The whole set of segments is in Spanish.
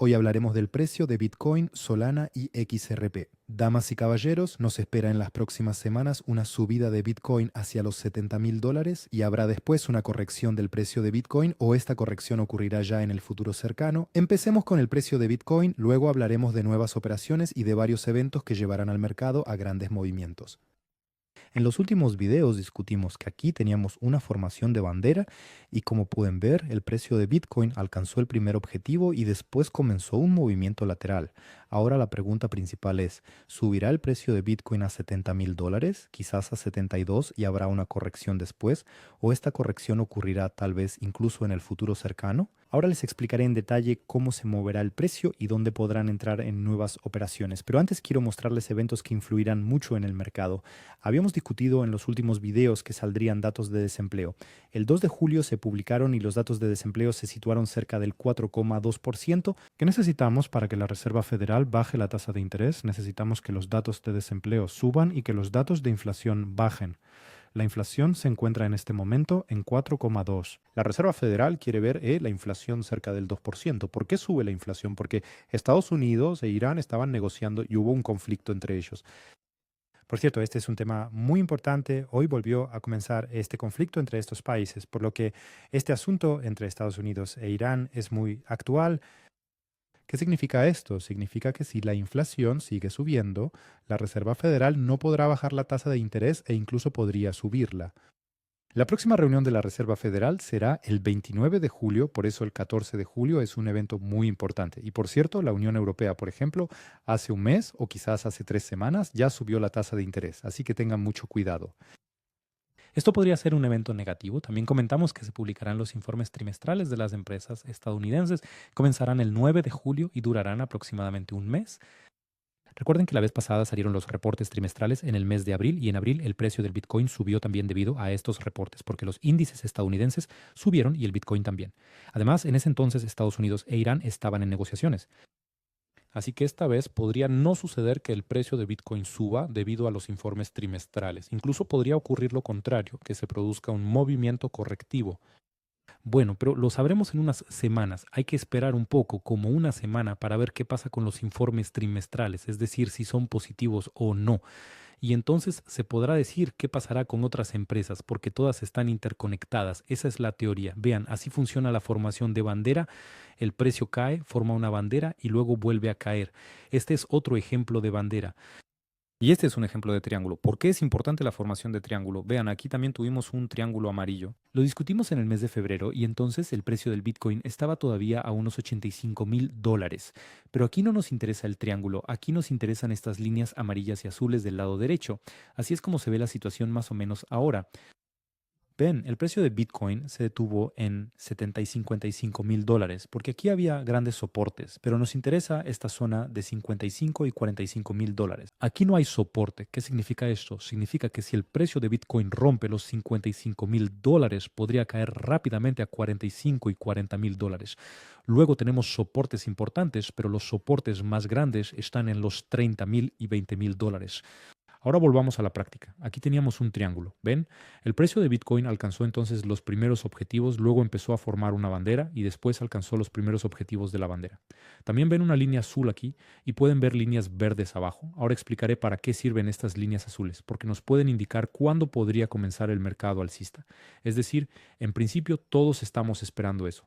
Hoy hablaremos del precio de Bitcoin, Solana y XRP. Damas y caballeros, nos espera en las próximas semanas una subida de Bitcoin hacia los $70.000 y habrá después una corrección del precio de Bitcoin o esta corrección ocurrirá ya en el futuro cercano. Empecemos con el precio de Bitcoin, luego hablaremos de nuevas operaciones y de varios eventos que llevarán al mercado a grandes movimientos. En los últimos videos discutimos que aquí teníamos una formación de bandera y como pueden ver el precio de Bitcoin alcanzó el primer objetivo y después comenzó un movimiento lateral. Ahora la pregunta principal es, ¿subirá el precio de Bitcoin a $70.000? Quizás a 72 y habrá una corrección después, o esta corrección ocurrirá tal vez incluso en el futuro cercano. Ahora les explicaré en detalle cómo se moverá el precio y dónde podrán entrar en nuevas operaciones, pero antes quiero mostrarles eventos que influirán mucho en el mercado. Habíamos discutido en los últimos videos que saldrían datos de desempleo. El 2 de julio se publicaron y los datos de desempleo se situaron cerca del 4,2%. ¿Qué necesitamos para que la Reserva Federal baje la tasa de interés? Necesitamos que los datos de desempleo suban y que los datos de inflación bajen. La inflación se encuentra en este momento en 4,2. La Reserva Federal quiere ver la inflación cerca del 2%. ¿Por qué sube la inflación? Porque Estados Unidos e Irán estaban negociando y hubo un conflicto entre ellos. Por cierto, este es un tema muy importante. Hoy volvió a comenzar este conflicto entre estos países, por lo que este asunto entre Estados Unidos e Irán es muy actual. ¿Qué significa esto? Significa que si la inflación sigue subiendo, la Reserva Federal no podrá bajar la tasa de interés e incluso podría subirla. La próxima reunión de la Reserva Federal será el 29 de julio, por eso el 14 de julio es un evento muy importante. Y por cierto, la Unión Europea, por ejemplo, hace un mes o quizás hace 3 semanas ya subió la tasa de interés, así que tengan mucho cuidado. Esto podría ser un evento negativo. También comentamos que se publicarán los informes trimestrales de las empresas estadounidenses. Comenzarán el 9 de julio y durarán aproximadamente un mes. Recuerden que la vez pasada salieron los reportes trimestrales en el mes de abril y en abril el precio del Bitcoin subió también debido a estos reportes porque los índices estadounidenses subieron y el Bitcoin también. Además, en ese entonces Estados Unidos e Irán estaban en negociaciones. Así que esta vez podría no suceder que el precio de Bitcoin suba debido a los informes trimestrales. Incluso podría ocurrir lo contrario, que se produzca un movimiento correctivo. Bueno, pero lo sabremos en unas semanas. Hay que esperar un poco, como una semana, para ver qué pasa con los informes trimestrales, es decir, si son positivos o no. Y entonces se podrá decir qué pasará con otras empresas, porque todas están interconectadas. Esa es la teoría. Vean, así funciona la formación de bandera. El precio cae, forma una bandera y luego vuelve a caer. Este es otro ejemplo de bandera. Y este es un ejemplo de triángulo. ¿Por qué es importante la formación de triángulo? Vean, aquí también tuvimos un triángulo amarillo. Lo discutimos en el mes de febrero y entonces el precio del Bitcoin estaba todavía a unos $85.000. Pero aquí no nos interesa el triángulo, aquí nos interesan estas líneas amarillas y azules del lado derecho. Así es como se ve la situación más o menos ahora. Ven, el precio de Bitcoin se detuvo en 70 y $55.000, porque aquí había grandes soportes, pero nos interesa esta zona de 55 y $45.000. Aquí no hay soporte. ¿Qué significa esto? Significa que si el precio de Bitcoin rompe los $55.000, podría caer rápidamente a 45 y $40.000. Luego tenemos soportes importantes, pero los soportes más grandes están en los $30.000 y $20.000. Ahora volvamos a la práctica. Aquí teníamos un triángulo. ¿Ven? El precio de Bitcoin alcanzó entonces los primeros objetivos, luego empezó a formar una bandera y después alcanzó los primeros objetivos de la bandera. También ven una línea azul aquí y pueden ver líneas verdes abajo. Ahora explicaré para qué sirven estas líneas azules, porque nos pueden indicar cuándo podría comenzar el mercado alcista. Es decir, en principio todos estamos esperando eso.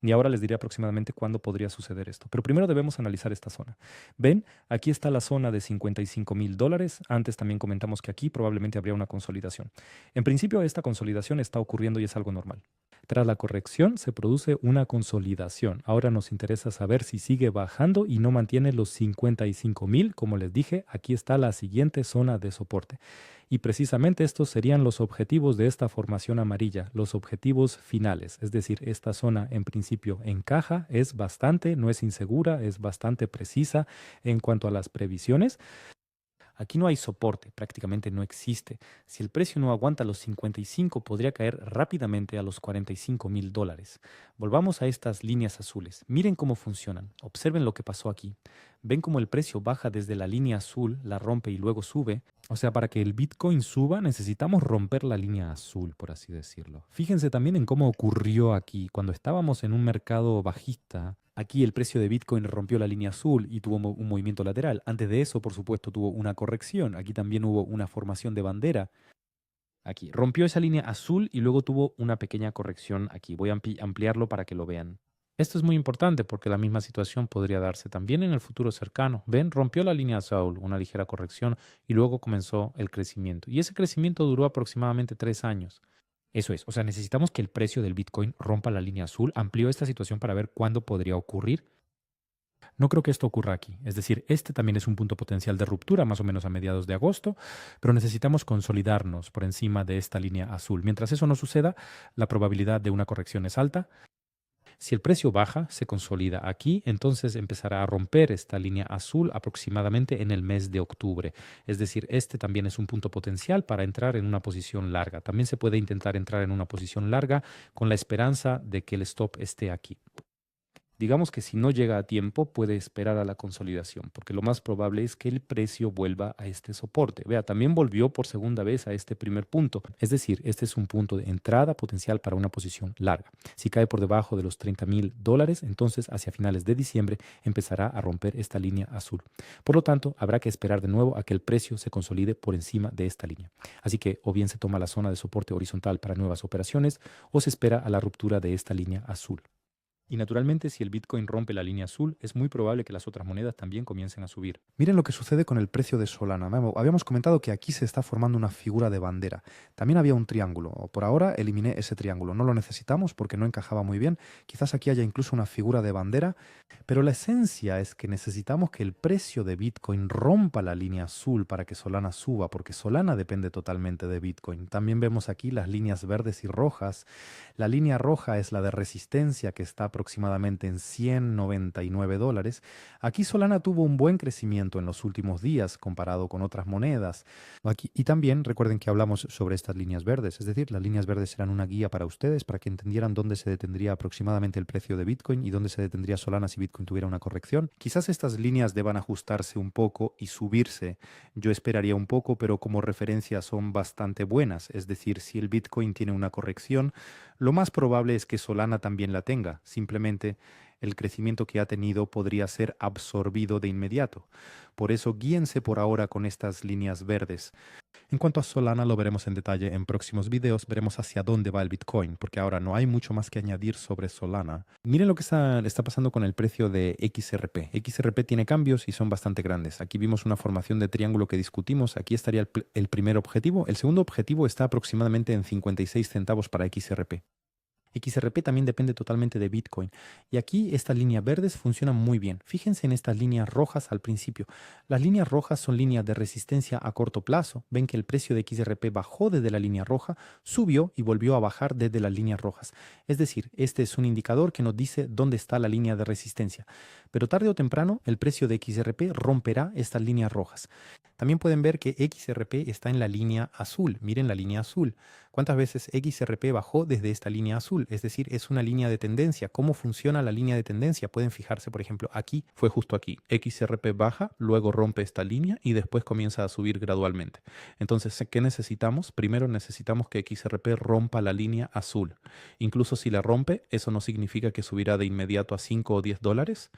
Y ahora les diré aproximadamente cuándo podría suceder esto. Pero primero debemos analizar esta zona. ¿Ven? Aquí está la zona de $55.000. Antes también comentamos que aquí probablemente habría una consolidación. En principio esta consolidación está ocurriendo y es algo normal. Tras la corrección se produce una consolidación. Ahora nos interesa saber si sigue bajando y no mantiene los 55.000. Como les dije, aquí está la siguiente zona de soporte. Y precisamente estos serían los objetivos de esta formación amarilla, los objetivos finales. Es decir, esta zona en principio encaja, es bastante, no es insegura, es bastante precisa en cuanto a las previsiones. Aquí no hay soporte, prácticamente no existe. Si el precio no aguanta los 55, podría caer rápidamente a los $45.000. Volvamos a estas líneas azules. Miren cómo funcionan. Observen lo que pasó aquí. Ven cómo el precio baja desde la línea azul, la rompe y luego sube. O sea, para que el Bitcoin suba necesitamos romper la línea azul, por así decirlo. Fíjense también en cómo ocurrió aquí. Cuando estábamos en un mercado bajista, Aquí el precio de Bitcoin rompió la línea azul y tuvo un movimiento lateral. Antes de eso, por supuesto, tuvo una corrección. Aquí también hubo una formación de bandera. Aquí rompió esa línea azul y luego tuvo una pequeña corrección aquí. Voy a ampliarlo para que lo vean. Esto es muy importante porque la misma situación podría darse también en el futuro cercano. Ven, rompió la línea azul, una ligera corrección y luego comenzó el crecimiento. Y ese crecimiento duró aproximadamente 3 años. Eso es, o sea, necesitamos que el precio del Bitcoin rompa la línea azul. Amplió esta situación para ver cuándo podría ocurrir. No creo que esto ocurra aquí. Es decir, este también es un punto potencial de ruptura, más o menos a mediados de agosto, pero necesitamos consolidarnos por encima de esta línea azul. Mientras eso no suceda, la probabilidad de una corrección es alta. Si el precio baja, se consolida aquí, entonces empezará a romper esta línea azul aproximadamente en el mes de octubre. Es decir, este también es un punto potencial para entrar en una posición larga. También se puede intentar entrar en una posición larga con la esperanza de que el stop esté aquí. Digamos que si no llega a tiempo, puede esperar a la consolidación, porque lo más probable es que el precio vuelva a este soporte. Vea, también volvió por segunda vez a este primer punto. Es decir, este es un punto de entrada potencial para una posición larga. Si cae por debajo de los $30,000, entonces hacia finales de diciembre empezará a romper esta línea azul. Por lo tanto, habrá que esperar de nuevo a que el precio se consolide por encima de esta línea. Así que o bien se toma la zona de soporte horizontal para nuevas operaciones o se espera a la ruptura de esta línea azul. Y naturalmente, si el Bitcoin rompe la línea azul, es muy probable que las otras monedas también comiencen a subir. Miren lo que sucede con el precio de Solana. Habíamos comentado que aquí se está formando una figura de bandera. También había un triángulo. Por ahora eliminé ese triángulo. No lo necesitamos porque no encajaba muy bien. Quizás aquí haya incluso una figura de bandera. Pero la esencia es que necesitamos que el precio de Bitcoin rompa la línea azul para que Solana suba, porque Solana depende totalmente de Bitcoin. También vemos aquí las líneas verdes y rojas. La línea roja es la de resistencia que está aproximadamente en $199. Aquí Solana tuvo un buen crecimiento en los últimos días comparado con otras monedas. Y también recuerden que hablamos sobre estas líneas verdes, es decir, las líneas verdes eran una guía para ustedes para que entendieran dónde se detendría aproximadamente el precio de Bitcoin y dónde se detendría Solana si Bitcoin tuviera una corrección. Quizás estas líneas deban ajustarse un poco y subirse. Yo esperaría un poco, pero como referencia son bastante buenas. Es decir, si el Bitcoin tiene una corrección, lo más probable es que Solana también la tenga. Simplemente el crecimiento que ha tenido podría ser absorbido de inmediato. Por eso guíense por ahora con estas líneas verdes. En cuanto a Solana, lo veremos en detalle en próximos videos, veremos hacia dónde va el Bitcoin, porque ahora no hay mucho más que añadir sobre Solana. Miren lo que está pasando con el precio de XRP. XRP tiene cambios y son bastante grandes. Aquí vimos una formación de triángulo que discutimos, aquí estaría el primer objetivo. El segundo objetivo está aproximadamente en 56 centavos para XRP. XRP también depende totalmente de Bitcoin. Y aquí estas líneas verdes funcionan muy bien. Fíjense en estas líneas rojas al principio. Las líneas rojas son líneas de resistencia a corto plazo. Ven que el precio de XRP bajó desde la línea roja, subió y volvió a bajar desde las líneas rojas. Es decir, este es un indicador que nos dice dónde está la línea de resistencia. Pero tarde o temprano el precio de XRP romperá estas líneas rojas. También pueden ver que XRP está en la línea azul. Miren la línea azul. ¿Cuántas veces XRP bajó desde esta línea azul? Es decir, es una línea de tendencia. ¿Cómo funciona la línea de tendencia? Pueden fijarse, por ejemplo, aquí, fue justo aquí. XRP baja, luego rompe esta línea y después comienza a subir gradualmente. Entonces, ¿qué necesitamos? Primero necesitamos que XRP rompa la línea azul. Incluso si la rompe, eso no significa que subirá de inmediato a 5 o $10.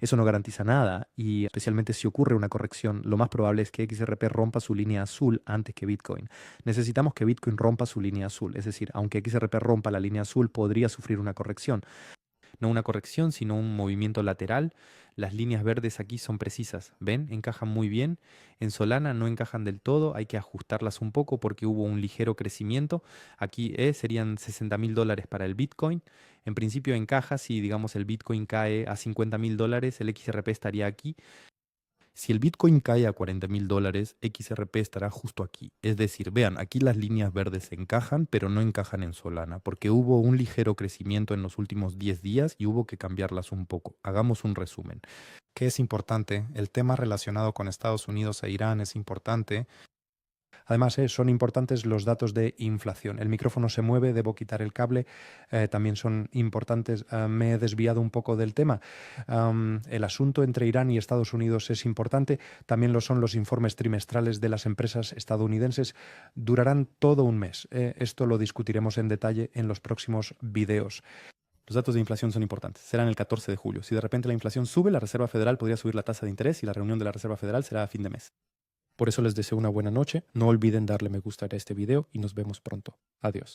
Eso no garantiza nada y especialmente si ocurre una corrección, lo más probable es que XRP rompa su línea azul antes que Bitcoin. Necesitamos que Bitcoin rompa su línea azul, es decir, aunque XRP rompa la línea azul, podría sufrir una corrección. No una corrección, sino un movimiento lateral. Las líneas verdes aquí son precisas, ¿ven? Encajan muy bien. En Solana no encajan del todo, hay que ajustarlas un poco porque hubo un ligero crecimiento. Aquí serían $60,000 para el Bitcoin. En principio encaja si, digamos, el Bitcoin cae a $50,000, el XRP estaría aquí. Si el Bitcoin cae a $40,000, XRP estará justo aquí. Es decir, vean, aquí las líneas verdes encajan, pero no encajan en Solana, porque hubo un ligero crecimiento en los últimos 10 días y hubo que cambiarlas un poco. Hagamos un resumen. ¿Qué es importante? El tema relacionado con Estados Unidos e Irán es importante. Además, son importantes los datos de inflación. El micrófono se mueve, debo quitar el cable. También son importantes. Me he desviado un poco del tema. El asunto entre Irán y Estados Unidos es importante. También lo son los informes trimestrales de las empresas estadounidenses. Durarán todo un mes. Esto lo discutiremos en detalle en los próximos videos. Los datos de inflación son importantes. Serán el 14 de julio. Si de repente la inflación sube, la Reserva Federal podría subir la tasa de interés y la reunión de la Reserva Federal será a fin de mes. Por eso les deseo una buena noche. No olviden darle me gusta a este video y nos vemos pronto. Adiós.